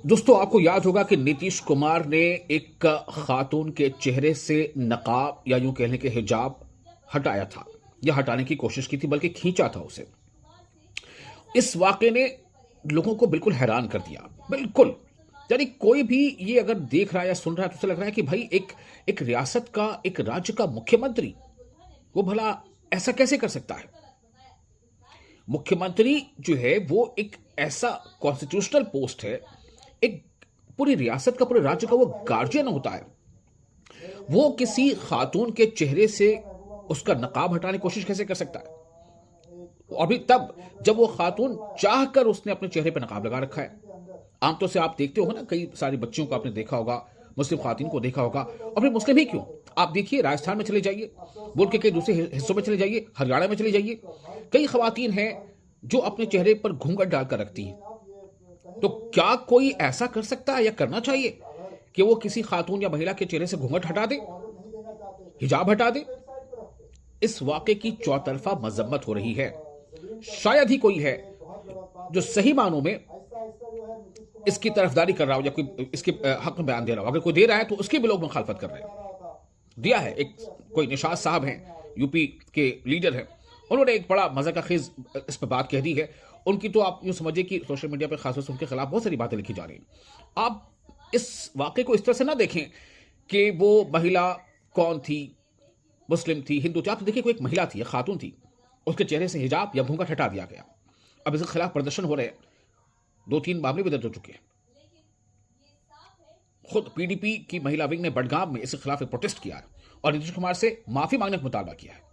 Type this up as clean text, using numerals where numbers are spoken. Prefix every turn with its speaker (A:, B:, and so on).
A: दोस्तों, आपको याद होगा कि नीतीश कुमार ने एक खातून के चेहरे से नकाब या यूं कहने के हिजाब हटाया था या हटाने की कोशिश की थी, बल्कि खींचा था उसे। इस वाकये ने लोगों को बिल्कुल हैरान कर दिया। बिल्कुल, यानी कोई भी ये अगर देख रहा है या सुन रहा है तो उसे लग रहा है कि भाई एक एक रियासत का, एक राज्य का मुख्यमंत्री वो भला ऐसा कैसे कर सकता है। मुख्यमंत्री जो है वो एक ऐसा कॉन्स्टिट्यूशनल पोस्ट है, एक पूरी रियासत का, पूरे राज्य का वो गार्जियन होता है। वो किसी खातून के चेहरे से उसका नकाब हटाने की कोशिश कैसे कर सकता है, और भी तब जब वो खातून चाह कर उसने अपने चेहरे पर नकाब लगा रखा है। आमतौर से आप देखते हो ना, कई सारी बच्चियों को आपने देखा होगा, मुस्लिम खातून को देखा होगा, और फिर मुस्लिम ही क्यों, आप देखिए राजस्थान में चले जाइए, मुल्क के कई दूसरे हिस्सों में चले जाइए, हरियाणा में चले जाइए, कई खवातीन हैं जो अपने चेहरे पर घूंघट डालकर रखती हैं। तो क्या कोई ऐसा कर सकता है या करना चाहिए कि वो किसी खातून या महिला के चेहरे से घूंघट हटा दे, हिजाब हटा दे? इस वाक़े की चौतरफा मजम्मत हो रही है। शायद ही कोई है जो सही मानों में इसकी तरफदारी कर रहा हो या कोई इसके हक में बयान दे रहा हो। अगर कोई दे रहा है तो उसके भी लोग मुखालफत कर रहे हैं। दिया है एक कोई निशात साहब हैं, यूपी के लीडर हैं, उन्होंने एक बड़ा मजा का खेज इस पर बात कह दी है। उनकी तो आप यूं समझिए कि सोशल मीडिया पर खासतौर से उनके खिलाफ बहुत सारी बातें लिखी जा रही हैं। आप इस वाक़े को इस तरह से ना देखें कि वो महिला कौन थी, मुस्लिम थी, हिंदू थी। आप देखिए, कोई एक महिला थी, एक खातून थी, उसके चेहरे से हिजाब या घूंघट हटा दिया गया। अब इसके खिलाफ प्रदर्शन हो रहे हैं, 2-3 मामले भी दर्ज हो चुके हैं। खुद पीडीपी की महिला विंग ने बडगाम में इसके खिलाफ एक प्रोटेस्ट किया है और नीतीश कुमार से माफी मांगने का मुतालबा किया है।